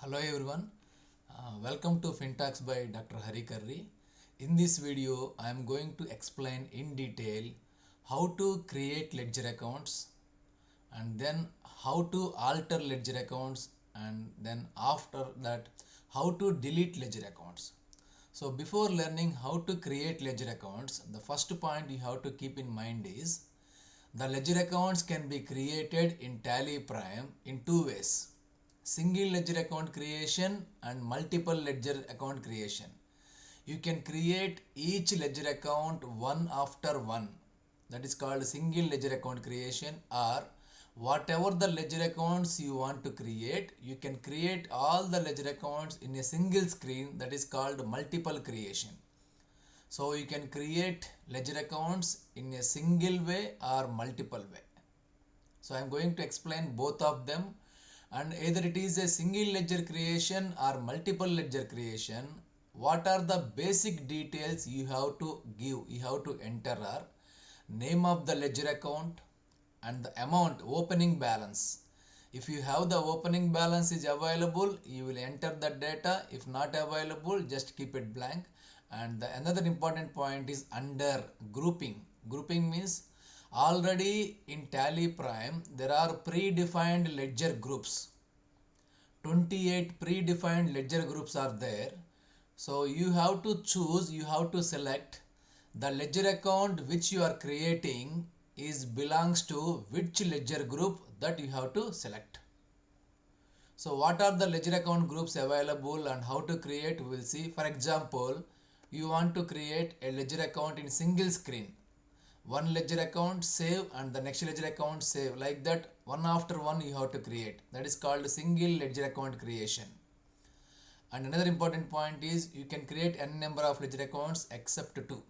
Hello everyone, welcome to Fintalks by Dr. Harikarri. In this video, I am going to explain in detail how to create ledger accounts and then how to alter ledger accounts and then after that how to delete ledger accounts. So before learning how to create ledger accounts, the first point you have to keep in mind is the ledger accounts can be created in Tally Prime in two ways: single ledger account creation and multiple ledger account creation. You can create each ledger account one after one. That is called single ledger account creation, or whatever the ledger accounts you want to create, you can create all the ledger accounts in a single screen. That is called multiple creation. So you can create ledger accounts in a single way or multiple way. So I am going to explain both of them, and either it is a single ledger creation or multiple ledger creation. What are the basic details you have to give, you have to enter are name of the ledger account and the amount, opening balance. If you have the opening balance is available, you will enter the data. If not available, just keep it blank. And another important point is under grouping. Grouping means already in Tally Prime there are predefined ledger groups. 28 predefined ledger groups are there. So you have to choose, you have to select the ledger account which you are creating is belongs to which ledger group, that you have to select. So what are the ledger account groups available and how to create, we will see. For example, you want to create a ledger account in single screen. One ledger account save and the next ledger account save, like that one after one you have to create. That is called single ledger account creation. And another important point is you can create n number of ledger accounts except two.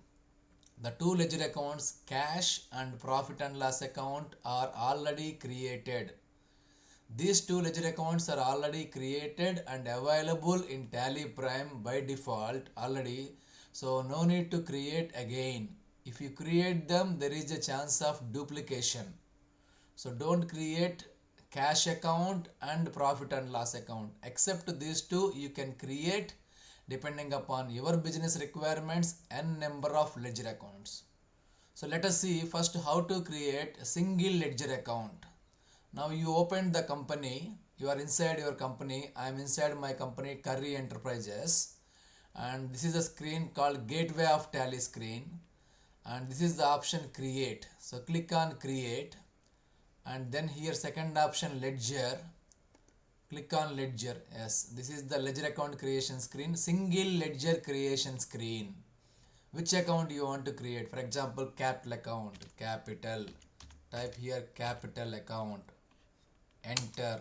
The two ledger accounts, cash and profit and loss account, are already created. These two ledger accounts are already created and available in Tally Prime by default already. So no need to create again. If you create them, there is a chance of duplication. So don't create cash account and profit and loss account. Except these two, you can create, depending upon your business requirements, n number of ledger accounts. So let us see first how to create a single ledger account. Now you opened the company, you are inside your company. I am inside my company Curry Enterprises, and this is a screen called Gateway of Tally screen, and this is the option create. So click on create, and then here second option ledger, click on ledger. Yes, this is the ledger account creation screen, single ledger creation screen. Which account you want to create? For example, capital account, capital, type here capital account, enter.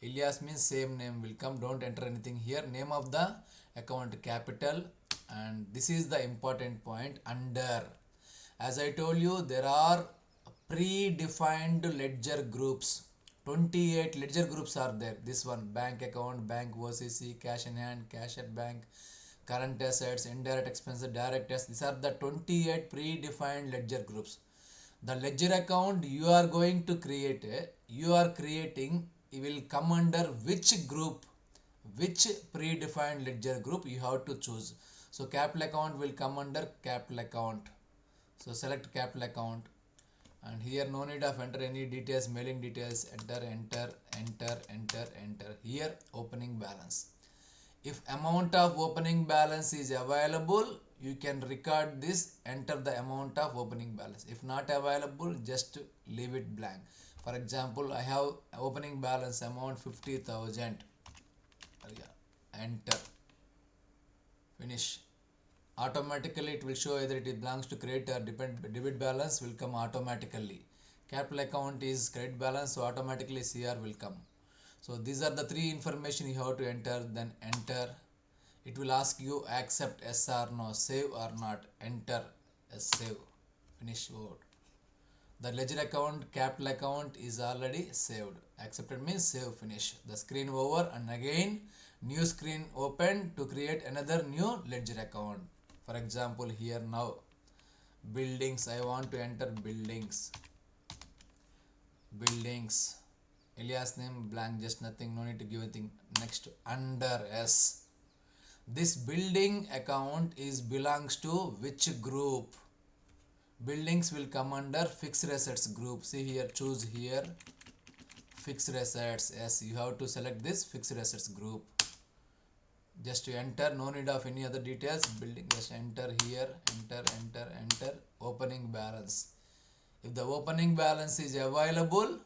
Ilyas means same name will come, don't enter anything here. Name of the account capital, and this is the important point under. As I told you, there are predefined ledger groups. 28 ledger groups are there. This one, bank account, bank OCC, cash in hand, cash at bank, current assets, indirect expenses, direct assets. These are the 28 predefined ledger groups. The ledger account you are going to create, you are creating, it will come under which group, which predefined ledger group you have to choose. So capital account will come under capital account. So select capital account, and here no need of enter any details, mailing details, enter, enter, enter, enter, enter. Here opening balance. If amount of opening balance is available, you can record this, enter the amount of opening balance. If not available, just leave it blank. For example, I have opening balance amount 50,000. Enter, finish. Automatically it will show either it belongs to credit or debit balance will come automatically. Capital account is credit balance, so automatically CR will come. So these are the three information you have to enter, then enter. It will ask you accept yes or no, save or not, enter yes, save, finish vote. The ledger account, capital account is already saved. Accepted means save, finish. The screen over, and again new screen open to create another new ledger account. For example, here now buildings, I want to enter buildings, buildings, alias name blank, just nothing, no need to give anything. Next, under S, this building account is belongs to which group? Buildings will come under fixed assets group. See here, choose here fixed assets. Yes, you have to select this fixed assets group. Just to enter, no need of any other details. Building, just enter here, enter opening balance. If the opening balance is available,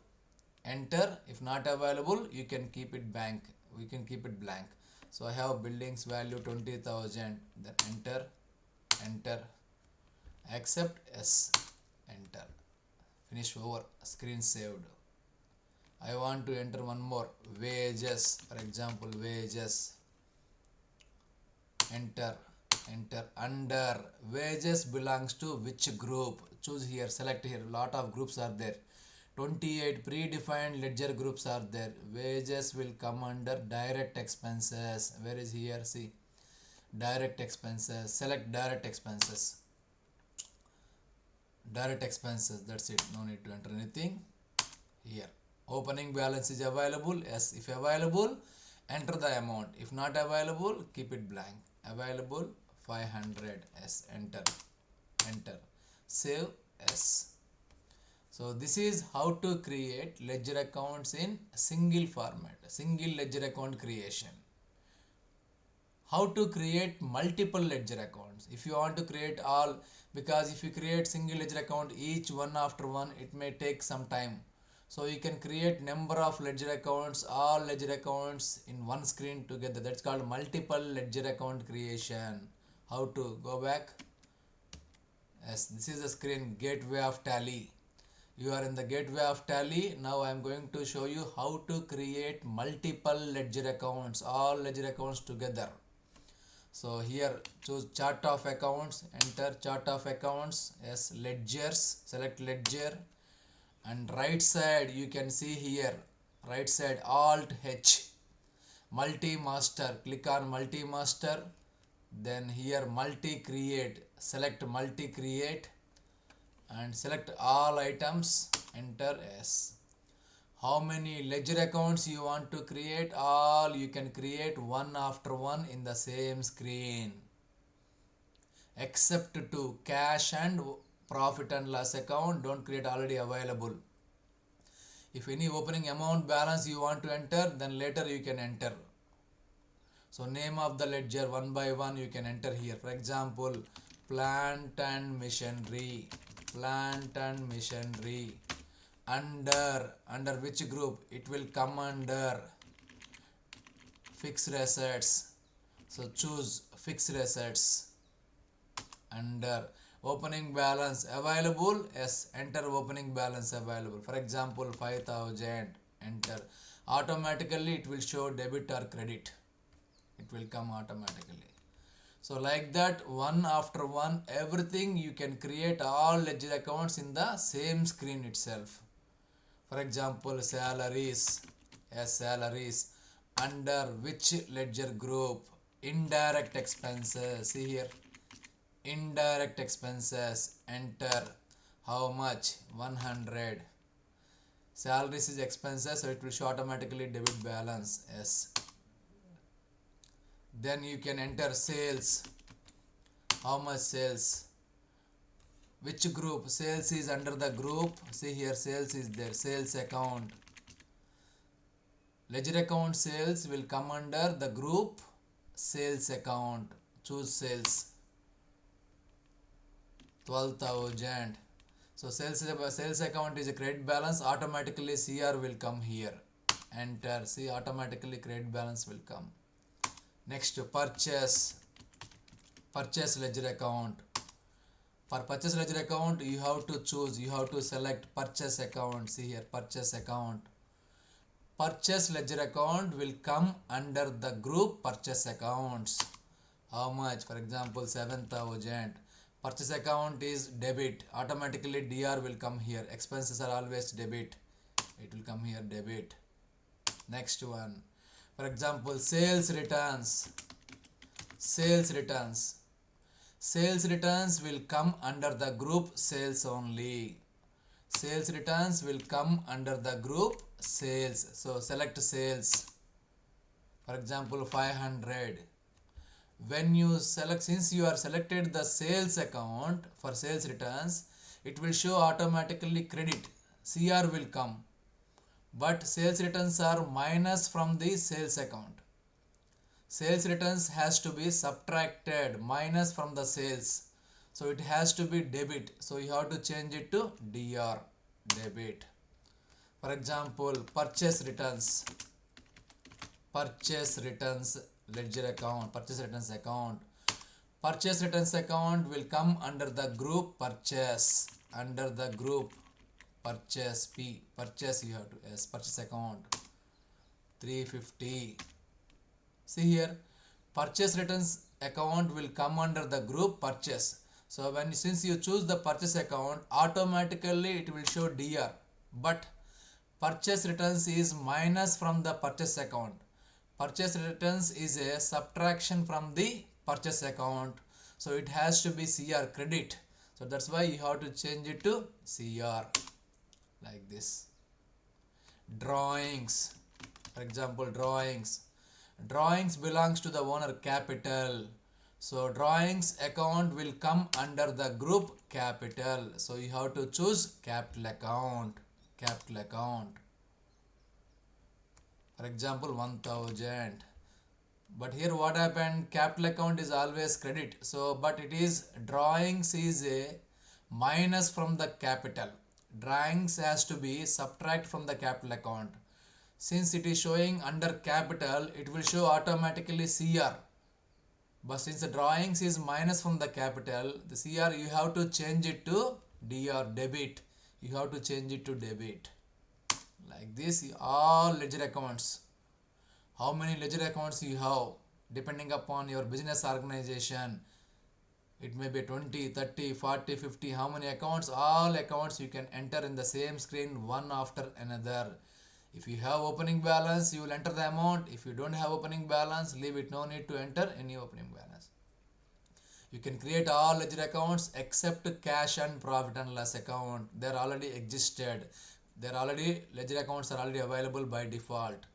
enter. If not available, you can keep it blank. We can keep it blank. So I have buildings value 20,000. Then enter, accept, yes, enter. Finish, over, screen saved. I want to enter one more, wages. For example, wages. Enter. Under wages belongs to which group? Choose here, select here. Lot of groups are there. 28 predefined ledger groups are there. Wages will come under direct expenses. Where is here? See, direct expenses. Select direct expenses. Direct expenses. That's it. No need to enter anything here. Opening balance is available. Yes, if available, enter the amount. If not available, keep it blank. Available 500. Yes, enter. Save. Yes. So this is how to create ledger accounts in single format, single ledger account creation. How to create multiple ledger accounts? If you want to create all, because if you create single ledger account each one after one, it may take some time. So you can create number of ledger accounts, all ledger accounts in one screen together. That's called multiple ledger account creation. How to? Go back. Yes, this is the screen, gateway of Tally. You are in the gateway of Tally. Now I am going to show you how to create multiple ledger accounts, all ledger accounts together. So here choose chart of accounts, enter chart of accounts. Yes, ledgers, select ledger. And right side you can see here, right side Alt H, multi-master, click on multi-master. Then here multi-create, select multi-create and select all items, enter S. How many ledger accounts you want to create? All you can create one after one in the same screen, except to cash and profit and loss account. Don't create, already available. If any opening amount balance you want to enter, then later you can enter. So name of the ledger one by one you can enter here. For example, plant and machinery. Under which group? It will come under fixed assets. So choose fixed assets. Under opening balance available, yes, enter opening balance available. For example, 5,000, enter. Automatically it will show debit or credit. It will come automatically. So like that, one after one, everything you can create all ledger accounts in the same screen itself. For example, salaries. Yes, salaries. Under which ledger group? Indirect expenses. See here, indirect expenses, enter. How much? 100. Salaries is expenses, so it will show automatically debit balance. Yes. Then you can enter sales. How much sales? Which group? Sales is under the group. See here, sales is there. Sales account. Ledger account sales will come under the group sales account. Choose sales. 12,000. So sales account is a credit balance. Automatically CR will come here. Enter. See, automatically credit balance will come. Next, purchase ledger account. For purchase ledger account, you have to choose, you have to select purchase account. See here, purchase account. Purchase ledger account will come under the group purchase accounts. How much? For example, 7,000. Purchase account is debit. Automatically DR will come here. Expenses are always debit. It will come here, debit. Next one. For example, sales returns. Sales returns will come under the group sales only. Sales returns will come under the group sales. So select sales. For example, 500. When you select, since you are selected the sales account for sales returns, it will show automatically credit. CR will come. But sales returns are minus from the sales account. Sales returns has to be subtracted minus from the sales. So it has to be debit. So you have to change it to DR, debit. For example, purchase returns ledger account, purchase returns account will come under the group purchase, under the group purchase, P, purchase you have to S, purchase account 350. See here, purchase returns account will come under the group purchase. So since you choose the purchase account, automatically it will show DR, but purchase returns is minus from the purchase account. Purchase returns is a subtraction from the purchase account. So it has to be CR, credit. So that's why you have to change it to CR like this. Drawings. For example, drawings belongs to the owner capital. So drawings account will come under the group capital. So you have to choose capital account. For example, 1000. But here what happened, capital account is always credit. So but it is drawings is a minus from the capital. Drawings has to be subtract from the capital account. Since it is showing under capital, it will show automatically CR. But since the drawings is minus from the capital, the CR you have to change it to DR, debit. You have to change it to debit. Like this, all ledger accounts. How many ledger accounts you have, depending upon your business organization. It may be 20, 30, 40, 50. How many accounts? All accounts you can enter in the same screen, one after another. If you have opening balance, you will enter the amount. If you don't have opening balance, leave it. No need to enter any opening balance. You can create all ledger accounts except cash and profit and loss account. They are already existed. Ledger accounts are already available by default.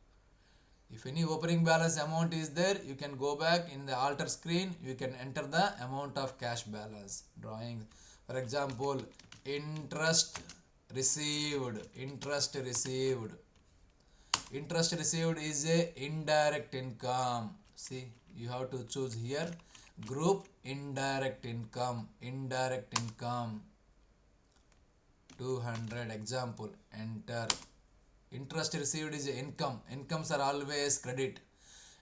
If any opening balance amount is there, you can go back in the alter screen. You can enter the amount of cash balance. Drawing, for example, interest received. Interest received is a indirect income. See, you have to choose here group indirect income. 200. Example, enter. Interest received is income. Incomes are always credit.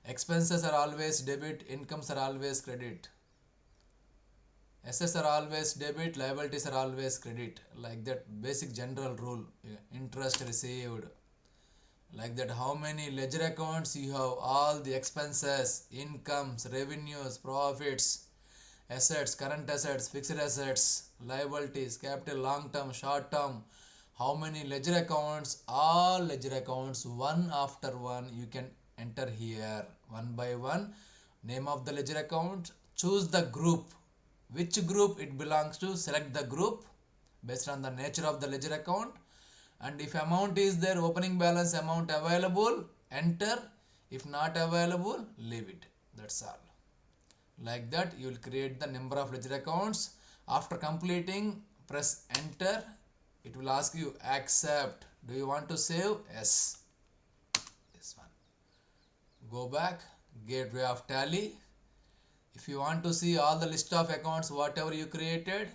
Expenses are always debit. Incomes are always credit. Assets are always debit. Liabilities are always credit. Like that, basic general rule. Interest received. Like that, how many ledger accounts you have? All the expenses, incomes, revenues, profits, assets, current assets, fixed assets, liabilities, capital, long term, short term. How many ledger accounts? All ledger accounts, one after one. You can enter here one by one. Name of the ledger account. Choose the group. Which group it belongs to? Select the group based on the nature of the ledger account. And if amount is there, opening balance amount available, enter. If not available, leave it. That's all. Like that, you will create the number of ledger accounts. After completing, press enter. It will ask you accept. Do you want to save? Yes. This one. Go back. Gateway of Tally. If you want to see all the list of accounts, whatever you created,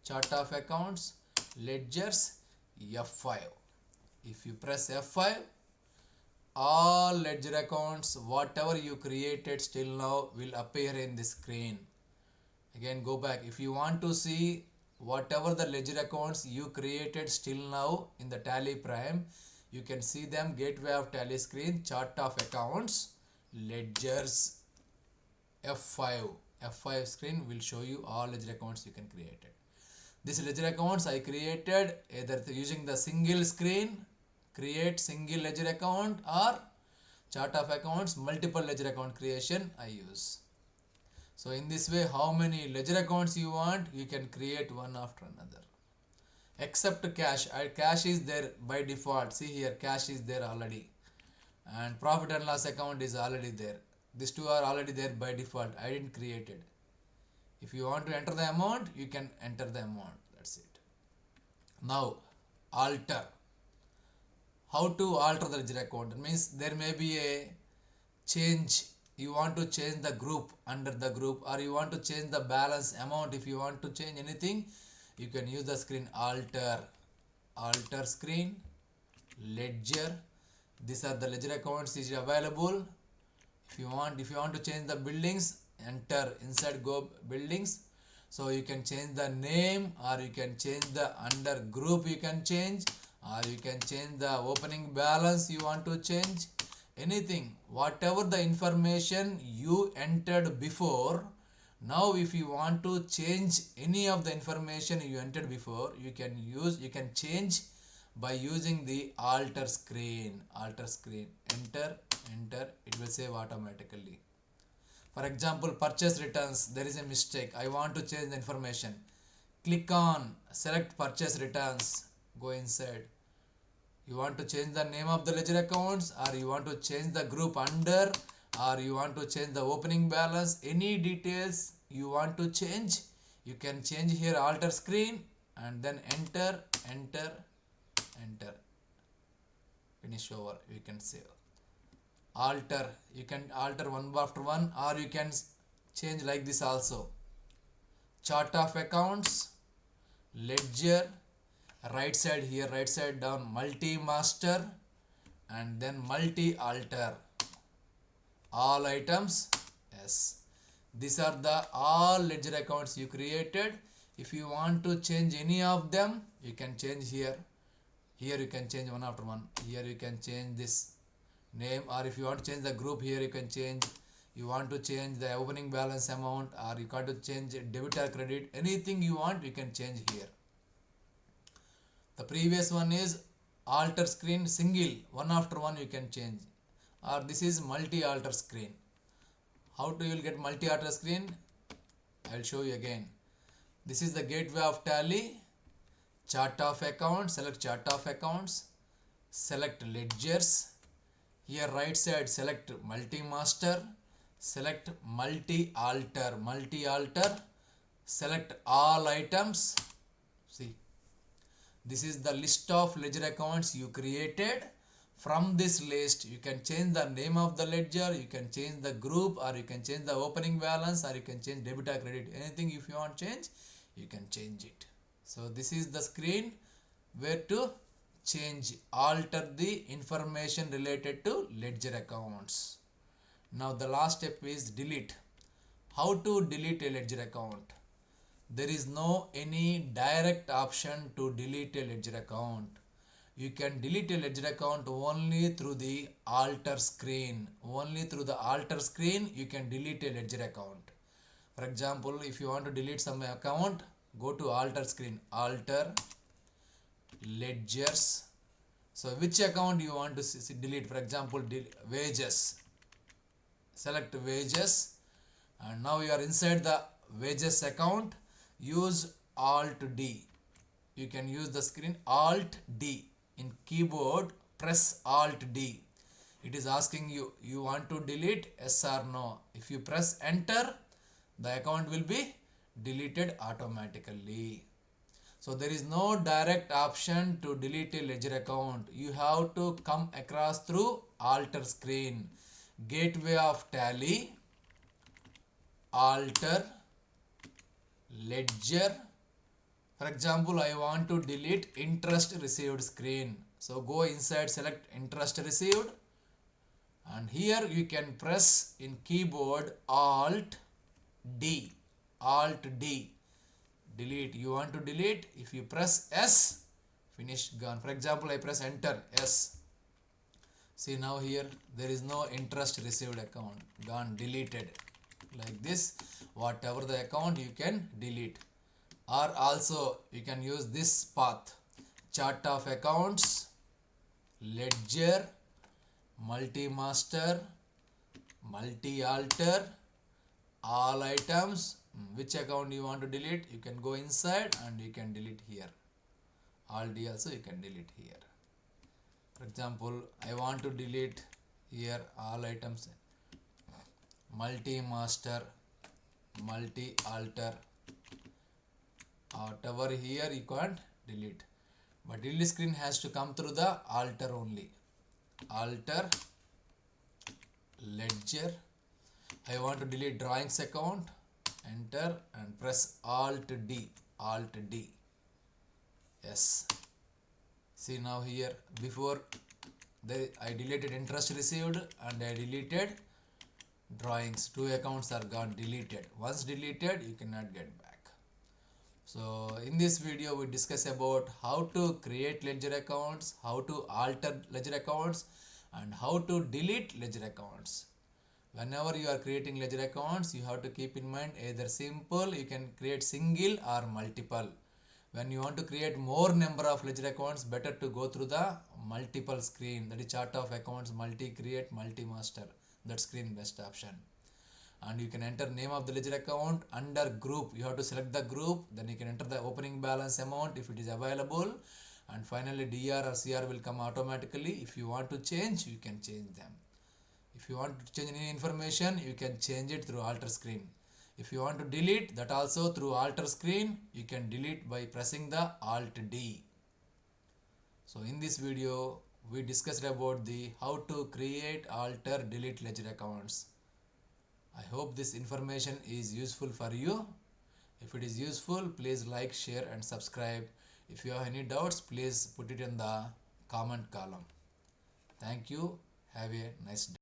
chart of accounts, ledgers, F5. If you press F5, all ledger accounts, whatever you created still now will appear in the screen. Again, go back. If you want to see whatever the ledger accounts you created still now in the Tally Prime, you can see them. Gateway of Tally screen, chart of accounts, ledgers, F5 screen will show you all ledger accounts you can create. This ledger accounts I created either using the single screen, create single ledger account, or chart of accounts, multiple ledger account creation I use. So in this way, how many ledger accounts you want, you can create one after another. except cash. Cash is there by default. See here, cash is there already, and profit and loss account is already there. These two are already there by default. I didn't create it. If you want to enter the amount, you can enter the amount. That's it. Now, alter. How to alter the ledger account? It means there may be a change. You want to change the group under the group, or you want to change the balance amount. If you want to change anything, you can use the screen alter. Alter screen, ledger. These are the ledger accounts is available. If you want to change the buildings, enter inside go buildings. So you can change the name, or you can change the under group, you can change, or you can change the opening balance you want to change. Anything, whatever the information you entered before, now if you want to change any of the information you entered before, you can change by using the alter screen. Enter, it will save automatically. For example, purchase returns, there is a mistake, I want to change the information. Click on select purchase returns, go inside. You want to change the name of the ledger accounts, or you want to change the group under, or you want to change the opening balance, any details you want to change, you can change here alter screen, and then enter. Finish over, you can save. Alter, you can alter one after one, or you can change like this also. Chart of accounts, ledger, right side here, right side down, multi master, and then multi alter. All items, yes. These are the all ledger accounts you created. If you want to change any of them, you can change here. Here you can change one after one. Here you can change this name, or if you want to change the group, here you can change. You want to change the opening balance amount, or you got to change debit or credit, anything you want, you can change here. The previous one is alter screen single, one after one you can change, or this is multi alter screen. How do you will get multi alter screen? I will show you again. This is the gateway of tally. Chart of accounts, select chart of accounts, select ledgers. Here right side select multi master, select multi alter, select all items. See, this is the list of ledger accounts you created. From this list, you can change the name of the ledger, you can change the group, or you can change the opening balance, or you can change debit or credit. Anything if you want to change, you can change it. So this is the screen where to change, alter the information related to ledger accounts. Now the last step is delete. How to delete a ledger account? There is no any direct option to delete a ledger account. You can delete a ledger account only through the alter screen. Only through the alter screen you can delete a ledger account. For example, if you want to delete some account, go to alter screen, alter, ledgers. So which account you want to delete? For example, wages. Select wages, and now you are inside the wages account. Use Alt D. You can use the screen Alt D. In keyboard, press Alt D. It is asking you want to delete, yes or no. If you press enter, the account will be deleted automatically. So there is no direct option to delete a ledger account. You have to come across through alter screen. Gateway of tally, alter, ledger. For example, I want to delete interest received screen. So go inside, select interest received, and here you can press in keyboard Alt D. Alt D. Delete. You want to delete. If you press S, finish, gone. For example, I press enter, S. See, now here there is no interest received account, gone, deleted. Like this, whatever the account you can delete. Or also you can use this path, chart of accounts, ledger, multi master, multi alter, all items. Which account you want to delete, you can go inside and you can delete here. Alt D also you can delete here. For example, I want to delete here all items, multi-master, multi-alter, whatever here you can't delete. But delete screen has to come through the alter only. Alter, ledger. I want to delete drawings account. Enter and press Alt D. Alt D. Yes. See now here, before I deleted interest received and I deleted drawings. Two accounts are gone deleted. Once deleted, you cannot get back. So in this video, we discuss about how to create ledger accounts, how to alter ledger accounts, and how to delete ledger accounts. Whenever you are creating ledger accounts, you have to keep in mind either simple, you can create single or multiple. When you want to create more number of ledger accounts, better to go through the multiple screen, that is chart of accounts, multi-create, multi-master. That screen best option. And you can enter name of the ledger account under group. You have to select the group, then you can enter the opening balance amount if it is available, and finally DR or CR will come automatically. If you want to change, you can change them. If you want to change any information, you can change it through alter screen. If you want to delete, that also through alter screen, you can delete by pressing the Alt D. So in this video, we discussed about the how to create, alter, delete ledger accounts. I hope this information is useful for you. If it is useful, please like, share and subscribe. If you have any doubts, please put it in the comment column. Thank you. Have a nice day.